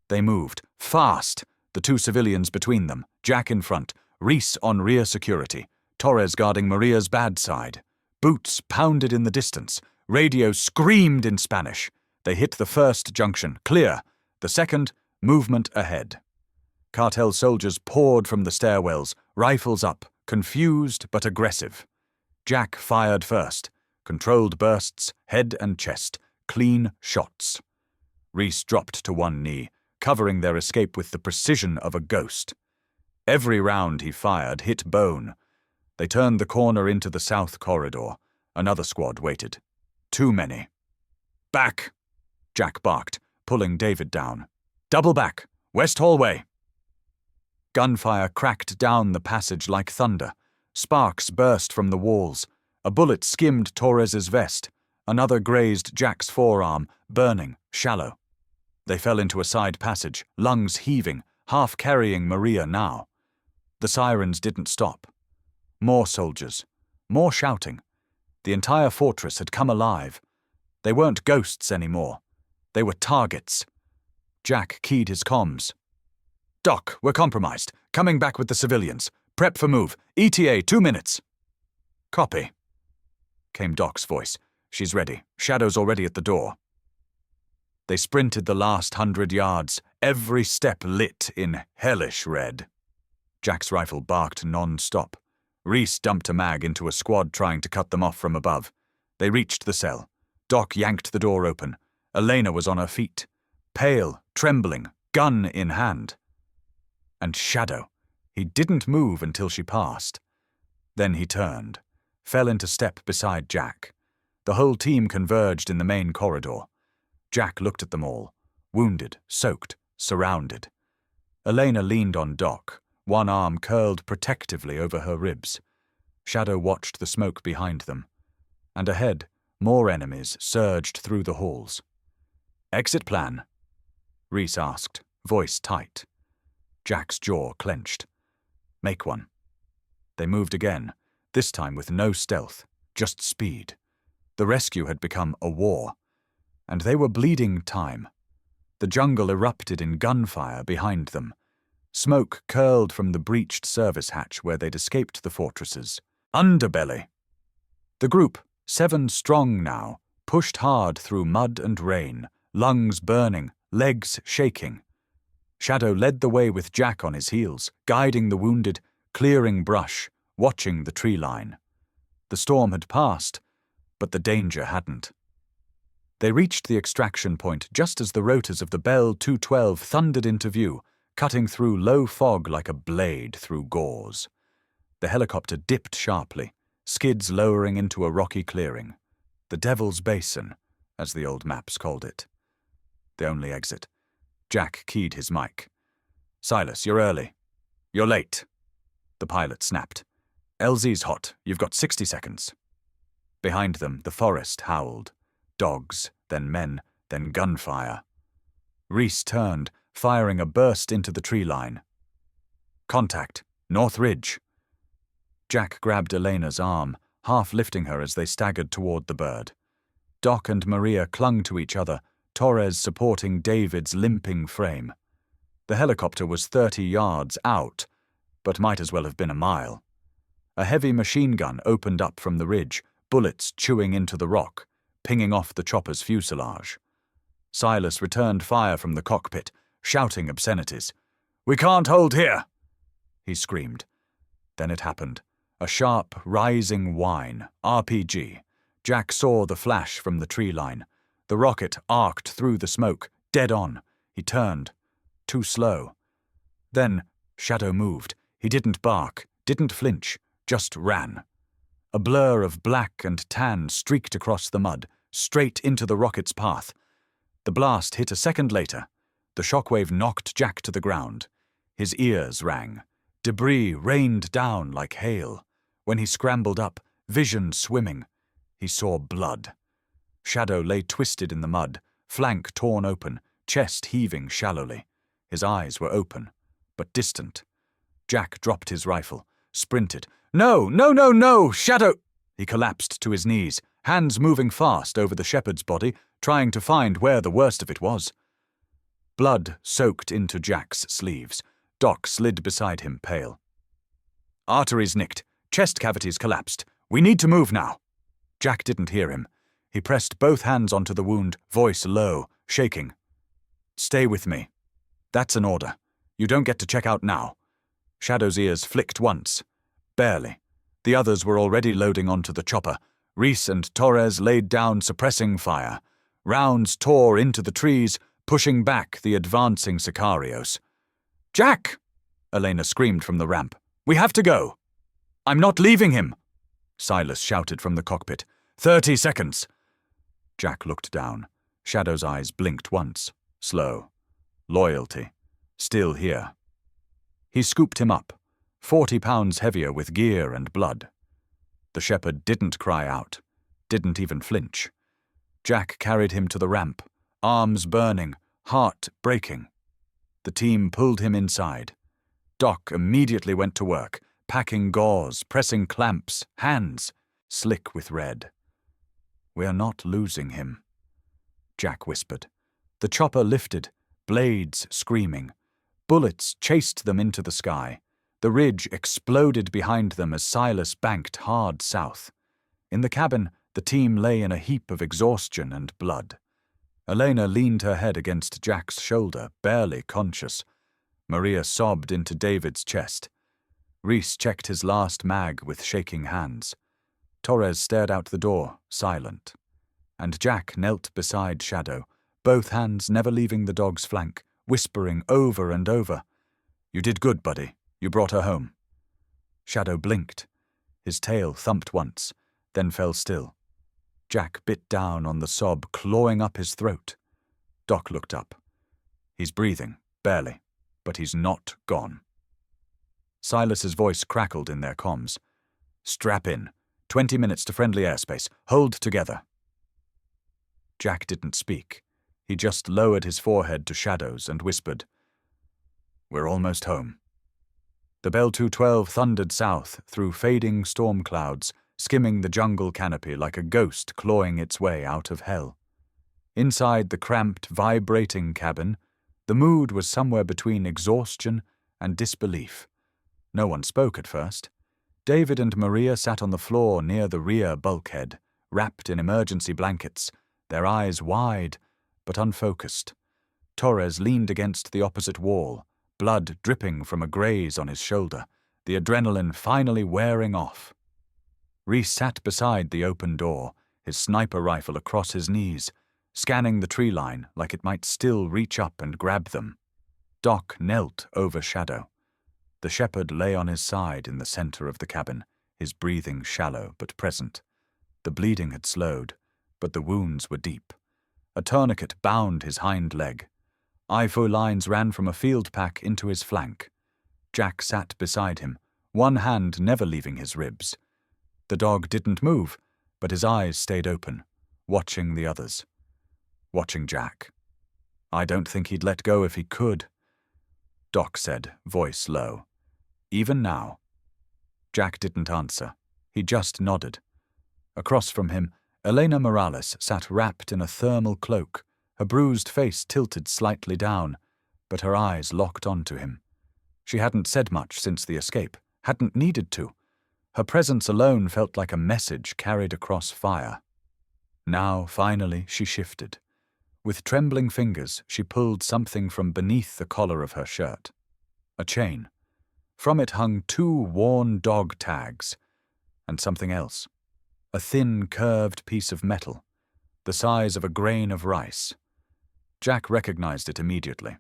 They moved, fast, the 2 civilians between them, Jack in front, Reese on rear security, Torres guarding Maria's bad side. Boots pounded in the distance. Radio screamed in Spanish. They hit the first junction, clear. The second, movement ahead. Cartel soldiers poured from the stairwells, rifles up, confused but aggressive. Jack fired first. Controlled bursts, head and chest, clean shots. Reese dropped to one knee, covering their escape with the precision of a ghost. Every round he fired hit bone. They turned the corner into the south corridor. Another squad waited. Too many. "Back!" Jack barked, pulling David down. "Double back! West hallway!" Gunfire cracked down the passage like thunder. Sparks burst from the walls. A bullet skimmed Torres's vest. Another grazed Jack's forearm, burning, shallow. They fell into a side passage, lungs heaving, half carrying Maria now. The sirens didn't stop. More soldiers. More shouting. The entire fortress had come alive. They weren't ghosts anymore. They were targets. Jack keyed his comms. "Doc, we're compromised. Coming back with the civilians. Prep for move. ETA 2 minutes." "Copy," came Doc's voice. "She's ready. Shadow's already at the door." They sprinted the last 100 yards, every step lit in hellish red. Jack's rifle barked non-stop. Reese dumped a mag into a squad trying to cut them off from above. They reached the cell. Doc yanked the door open. Elena was on her feet. Pale, trembling, gun in hand. And Shadow. He didn't move until she passed. Then he turned, fell into step beside Jack. The whole team converged in the main corridor. Jack looked at them all, wounded, soaked, surrounded. Elena leaned on Doc, one arm curled protectively over her ribs. Shadow watched the smoke behind them. And ahead, more enemies surged through the halls. "Exit plan?" Reese asked, voice tight. Jack's jaw clenched. "Make one." They moved again, this time with no stealth, just speed. The rescue had become a war, and they were bleeding time. The jungle erupted in gunfire behind them. Smoke curled from the breached service hatch where they'd escaped the fortresses. Underbelly. The group, 7 strong now, pushed hard through mud and rain, lungs burning, legs shaking. Shadow led the way with Jack on his heels, guiding the wounded, clearing brush, watching the tree line. The storm had passed, but the danger hadn't. They reached the extraction point just as the rotors of the Bell 212 thundered into view, cutting through low fog like a blade through gauze. The helicopter dipped sharply, skids lowering into a rocky clearing. The Devil's Basin, as the old maps called it. The only exit. Jack keyed his mic. "Silas, you're early." "You're late." The pilot snapped. "LZ's hot. You've got 60 seconds. Behind them, the forest howled. Dogs, then men, then gunfire. Reese turned, firing a burst into the tree line. "Contact. North Ridge." Jack grabbed Elena's arm, half lifting her as they staggered toward the bird. Doc and Maria clung to each other, Torres supporting David's limping frame. The helicopter was 30 yards out, but might as well have been a mile. A heavy machine gun opened up from the ridge, bullets chewing into the rock, pinging off the chopper's fuselage. Silas returned fire from the cockpit, shouting obscenities. "We can't hold here!" he screamed. Then it happened. A sharp, rising whine, RPG. Jack saw the flash from the tree line. The rocket arced through the smoke, dead on. He turned. Too slow. Then Shadow moved. He didn't bark, didn't flinch, just ran. A blur of black and tan streaked across the mud, straight into the rocket's path. The blast hit a second later. The shockwave knocked Jack to the ground. His ears rang. Debris rained down like hail. When he scrambled up, vision swimming, he saw blood. Shadow lay twisted in the mud, flank torn open, chest heaving shallowly. His eyes were open, but distant. Jack dropped his rifle, sprinted. "No, no, no, no, Shadow!" He collapsed to his knees, hands moving fast over the shepherd's body, trying to find where the worst of it was. Blood soaked into Jack's sleeves. Doc slid beside him, pale. "Arteries nicked. Chest cavities collapsed. We need to move now." Jack didn't hear him. He pressed both hands onto the wound, voice low, shaking. "Stay with me. That's an order. You don't get to check out now." Shadow's ears flicked once. Barely. The others were already loading onto the chopper. Reese and Torres laid down suppressing fire. Rounds tore into the trees, pushing back the advancing sicarios. "Jack!" Elena screamed from the ramp. "We have to go." "I'm not leaving him!" Silas shouted from the cockpit. 30 seconds. Jack looked down. Shadow's eyes blinked once. Slow. Loyalty. Still here. He scooped him up, 40 pounds heavier with gear and blood. The shepherd didn't cry out, didn't even flinch. Jack carried him to the ramp, arms burning, heart breaking. The team pulled him inside. Doc immediately went to work, packing gauze, pressing clamps, hands, slick with red. "We're not losing him," Jack whispered. The chopper lifted, blades screaming. Bullets chased them into the sky. The ridge exploded behind them as Silas banked hard south. In the cabin, the team lay in a heap of exhaustion and blood. Elena leaned her head against Jack's shoulder, barely conscious. Maria sobbed into David's chest. Reese checked his last mag with shaking hands. Torres stared out the door, silent. And Jack knelt beside Shadow, both hands never leaving the dog's flank, whispering over and over, "You did good, buddy. You brought her home." Shadow blinked. His tail thumped once, then fell still. Jack bit down on the sob clawing up his throat. Doc looked up. He's breathing, barely, but he's not gone. Silas's voice crackled in their comms. "Strap in. 20 minutes to friendly airspace. Hold together." Jack didn't speak. He just lowered his forehead to Shadow's and whispered, "We're almost home." The Bell 212 thundered south through fading storm clouds, skimming the jungle canopy like a ghost clawing its way out of hell. Inside the cramped, vibrating cabin, the mood was somewhere between exhaustion and disbelief. No one spoke at first. David and Maria sat on the floor near the rear bulkhead, wrapped in emergency blankets, their eyes wide but unfocused. Torres leaned against the opposite wall, blood dripping from a graze on his shoulder, the adrenaline finally wearing off. Reese sat beside the open door, his sniper rifle across his knees, scanning the tree line like it might still reach up and grab them. Doc knelt over Shadow. The shepherd lay on his side in the center of the cabin, his breathing shallow but present. The bleeding had slowed, but the wounds were deep. A tourniquet bound his hind leg. IFO lines ran from a field pack into his flank. Jack sat beside him, one hand never leaving his ribs. The dog didn't move, but his eyes stayed open, watching the others. Watching Jack. I don't think he'd let go if he could. Doc said, voice low. Even now. Jack didn't answer. He just nodded. Across from him, Elena Morales sat wrapped in a thermal cloak, her bruised face tilted slightly down, but her eyes locked onto him. She hadn't said much since the escape, hadn't needed to. Her presence alone felt like a message carried across fire. Now, finally, she shifted. With trembling fingers, she pulled something from beneath the collar of her shirt. A chain. From it hung 2 worn dog tags, and something else. A thin, curved piece of metal, the size of a grain of rice. Jack recognized it immediately.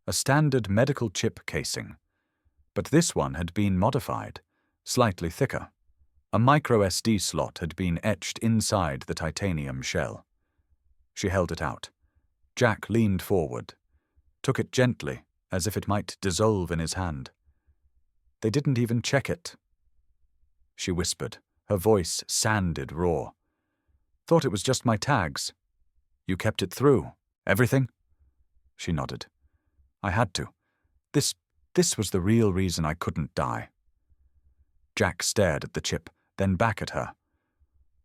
A standard medical chip casing. But this one had been modified, slightly thicker. A micro SD slot had been etched inside the titanium shell. She held it out. Jack leaned forward, took it gently, as if it might dissolve in his hand. They didn't even check it. She whispered, her voice sanded raw. Thought it was just my tags. You kept it through. Everything? She nodded. I had to. This was the real reason I couldn't die. Jack stared at the chip, then back at her.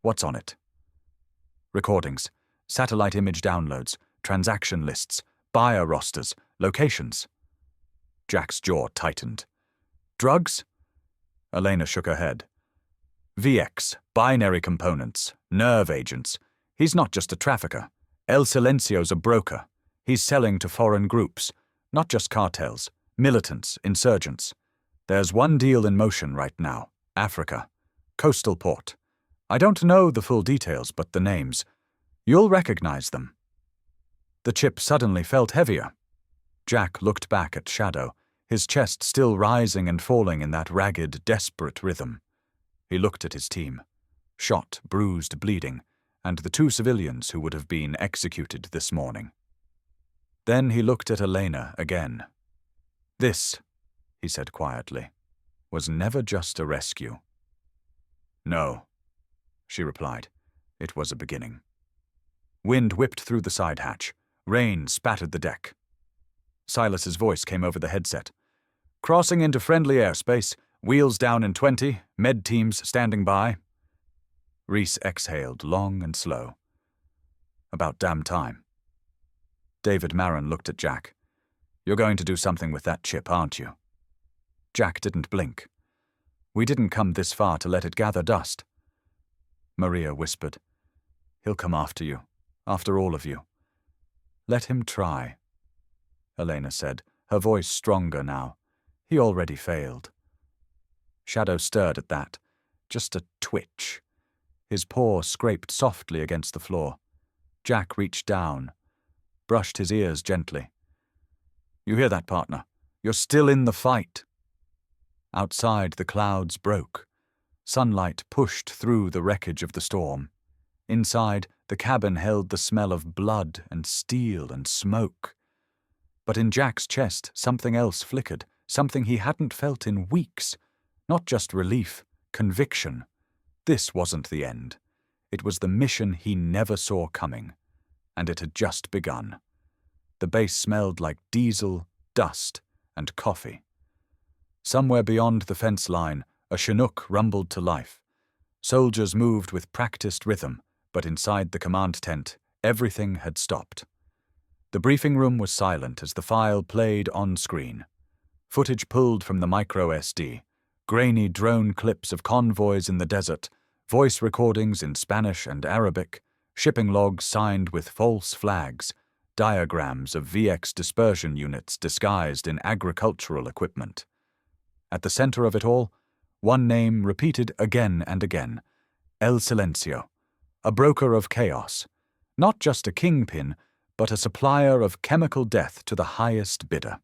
What's on it? Recordings, satellite image downloads, transaction lists, buyer rosters, locations. Jack's jaw tightened. Drugs? Elena shook her head. VX, binary components, nerve agents. He's not just a trafficker. El Silencio's a broker. He's selling to foreign groups, not just cartels, militants, insurgents. There's one deal in motion right now. Africa. Coastal port. I don't know the full details, but the names. You'll recognize them. The chip suddenly felt heavier. Jack looked back at Shadow, his chest still rising and falling in that ragged, desperate rhythm. He looked at his team. Shot, bruised, bleeding, and the 2 civilians who would have been executed this morning. Then he looked at Elena again. This, he said quietly, was never just a rescue. No, she replied. It was a beginning. Wind whipped through the side hatch. Rain spattered the deck. Silas's voice came over the headset. Crossing into friendly airspace, wheels down in 20, med teams standing by. Reese exhaled, long and slow. About damn time. David Marin looked at Jack. You're going to do something with that chip, aren't you? Jack didn't blink. We didn't come this far to let it gather dust. Maria whispered. He'll come after you, after all of you. Let him try, Elena said, her voice stronger now. He already failed. Shadow stirred at that, just a twitch. His paw scraped softly against the floor. Jack reached down, brushed his ears gently. You hear that, partner? You're still in the fight. Outside, the clouds broke. Sunlight pushed through the wreckage of the storm. Inside, the cabin held the smell of blood and steel and smoke. But in Jack's chest, something else flickered, something he hadn't felt in weeks. Not just relief, conviction. This wasn't the end. It was the mission he never saw coming. And it had just begun. The base smelled like diesel, dust, and coffee. Somewhere beyond the fence line, a Chinook rumbled to life. Soldiers moved with practiced rhythm, but inside the command tent, everything had stopped. The briefing room was silent as the file played on screen. Footage pulled from the micro SD, grainy drone clips of convoys in the desert, voice recordings in Spanish and Arabic, shipping logs signed with false flags, diagrams of VX dispersion units disguised in agricultural equipment. At the center of it all, one name repeated again and again: El Silencio, a broker of chaos, not just a kingpin, but a supplier of chemical death to the highest bidder.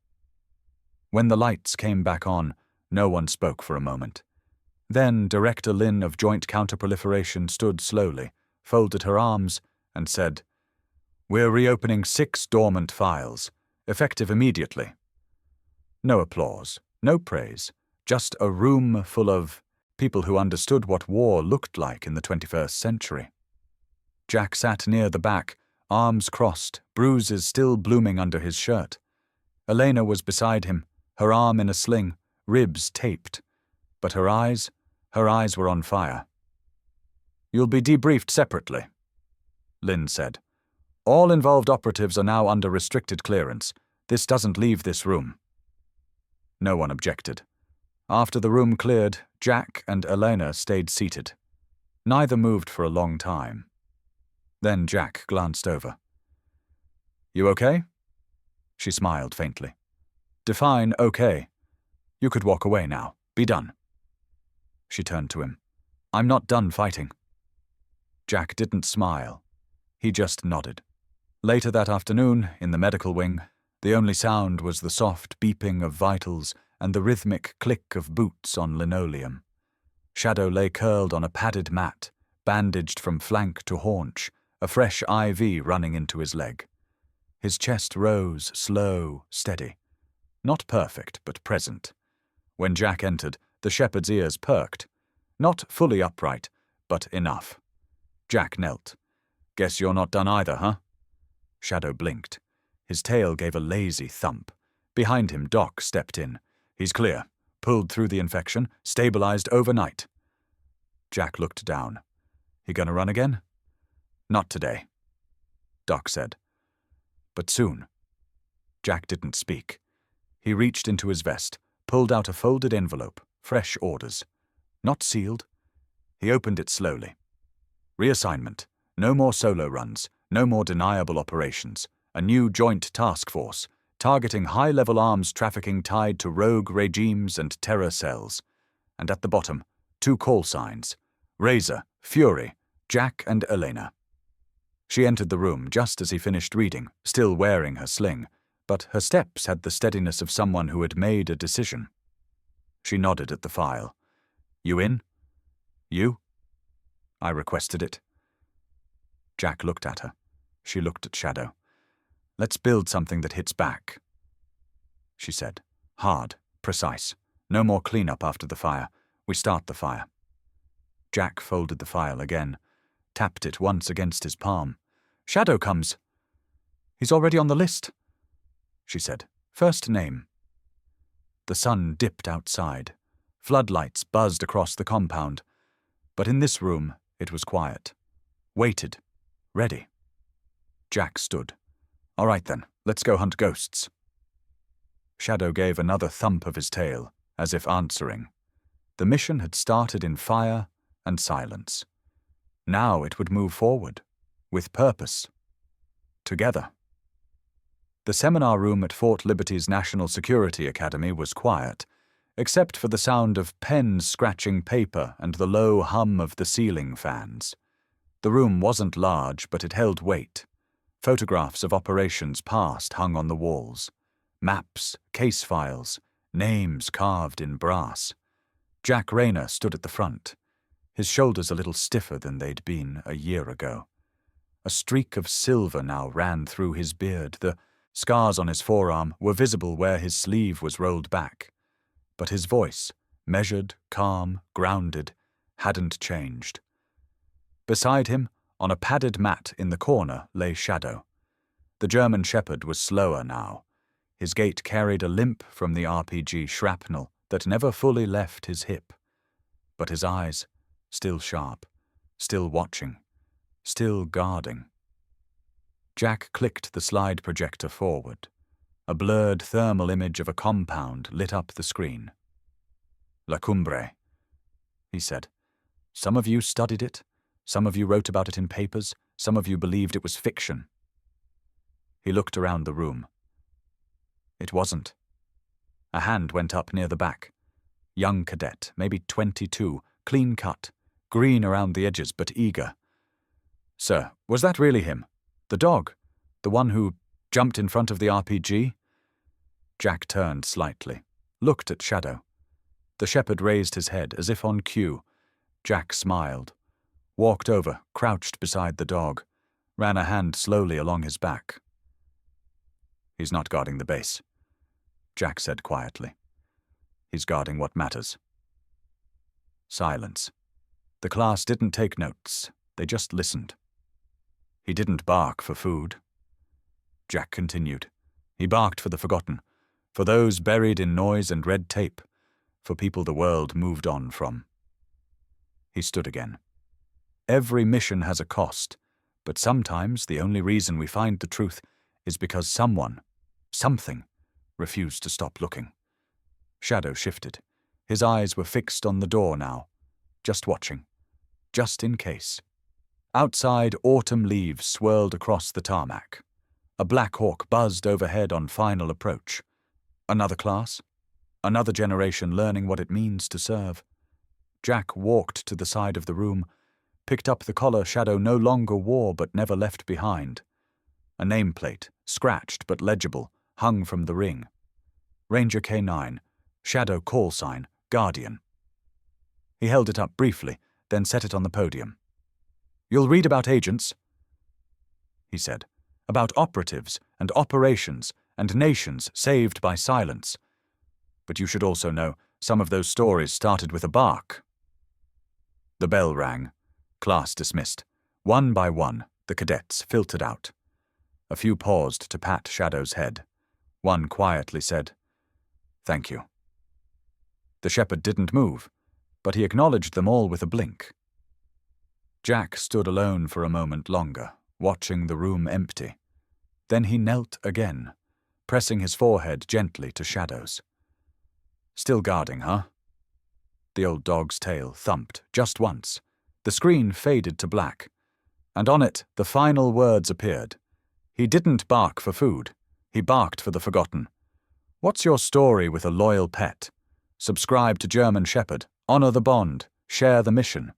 When the lights came back on, no one spoke for a moment. Then Director Lin of Joint Counterproliferation stood slowly, folded her arms, and said, "We're reopening 6 dormant files, effective immediately." No applause, no praise, just a room full of people who understood what war looked like in the 21st century. Jack sat near the back, arms crossed, bruises still blooming under his shirt. Elena was beside him, her arm in a sling, ribs taped. But her eyes were on fire. "You'll be debriefed separately," Lin said. "All involved operatives are now under restricted clearance. This doesn't leave this room." No one objected. After the room cleared, Jack and Elena stayed seated. Neither moved for a long time. Then Jack glanced over. "You okay?" She smiled faintly. "Define okay. You could walk away now. Be done." She turned to him. "I'm not done fighting." Jack didn't smile. He just nodded. Later that afternoon, in the medical wing, the only sound was the soft beeping of vitals and the rhythmic click of boots on linoleum. Shadow lay curled on a padded mat, bandaged from flank to haunch, a fresh IV running into his leg. His chest rose, slow, steady. Not perfect, but present. When Jack entered, the shepherd's ears perked. Not fully upright, but enough. Jack knelt. "Guess you're not done either, huh?" Shadow blinked. His tail gave a lazy thump. Behind him, Doc stepped in. "He's clear. Pulled through the infection, stabilized overnight." Jack looked down. "He gonna run again?" "Not today," Doc said. "But soon." Jack didn't speak. He reached into his vest, pulled out a folded envelope, fresh orders. Not sealed. He opened it slowly. Reassignment. No more solo runs, no more deniable operations. A new joint task force, targeting high-level arms trafficking tied to rogue regimes and terror cells. And at the bottom, 2 call signs: Razor, Fury, Jack and Elena. She entered the room just as he finished reading, still wearing her sling, but her steps had the steadiness of someone who had made a decision. She nodded at the file. "You in?" "You?" "I requested it." Jack looked at her. She looked at Shadow. "Let's build something that hits back," she said. "Hard, precise. No more cleanup after the fire. We start the fire." Jack folded the file again, tapped it once against his palm. "Shadow comes." "He's already on the list," she said. "First name." The sun dipped outside. Floodlights buzzed across the compound. But in this room, it was quiet. Waited. Ready. Jack stood. "All right then, let's go hunt ghosts." Shadow gave another thump of his tail, as if answering. The mission had started in fire and silence. Now it would move forward, with purpose. Together. The seminar room at Fort Liberty's National Security Academy was quiet, except for the sound of pens scratching paper and the low hum of the ceiling fans. The room wasn't large, but it held weight. Photographs of operations past hung on the walls. Maps, case files, names carved in brass. Jack Rayner stood at the front, his shoulders a little stiffer than they'd been a year ago. A streak of silver now ran through his beard. The scars on his forearm were visible where his sleeve was rolled back. But his voice, measured, calm, grounded, hadn't changed. Beside him, on a padded mat in the corner, lay Shadow. The German Shepherd was slower now. His gait carried a limp from the RPG shrapnel that never fully left his hip. But his eyes, still sharp, still watching, still guarding. Jack clicked the slide projector forward. A blurred thermal image of a compound lit up the screen. La Cumbre, he said. Some of you studied it, some of you wrote about it in papers, some of you believed it was fiction. He looked around the room. It wasn't. A hand went up near the back. Young cadet, maybe 22, clean cut, green around the edges but eager. Sir, was that really him? The dog? The one who jumped in front of the RPG? Jack turned slightly, looked at Shadow. The shepherd raised his head as if on cue. Jack smiled, walked over, crouched beside the dog, ran a hand slowly along his back. He's not guarding the base, Jack said quietly. He's guarding what matters. Silence. The class didn't take notes, they just listened. He didn't bark for food. Jack continued. He barked for the forgotten, for those buried in noise and red tape, for people the world moved on from. He stood again. Every mission has a cost, but sometimes the only reason we find the truth is because someone, something, refused to stop looking. Shadow shifted. His eyes were fixed on the door now, just watching, just in case. Outside, autumn leaves swirled across the tarmac. A Black Hawk buzzed overhead on final approach. Another class? Another generation learning what it means to serve. Jack walked to the side of the room, picked up the collar Shadow no longer wore but never left behind. A nameplate, scratched but legible, hung from the ring. Ranger K9, Shadow call sign, Guardian. He held it up briefly, then set it on the podium. You'll read about agents, he said, about operatives and operations and nations saved by silence. But you should also know some of those stories started with a bark. The bell rang. Class dismissed. One by one, the cadets filtered out. A few paused to pat Shadow's head. One quietly said, "Thank you." The shepherd didn't move, but he acknowledged them all with a blink. Jack stood alone for a moment longer, watching the room empty. Then he knelt again, pressing his forehead gently to Shadow's. Still guarding, huh? The old dog's tail thumped just once. The screen faded to black, and on it the final words appeared. He didn't bark for food. He barked for the forgotten. What's your story with a loyal pet? Subscribe to German Shepherd, honor the bond, share the mission.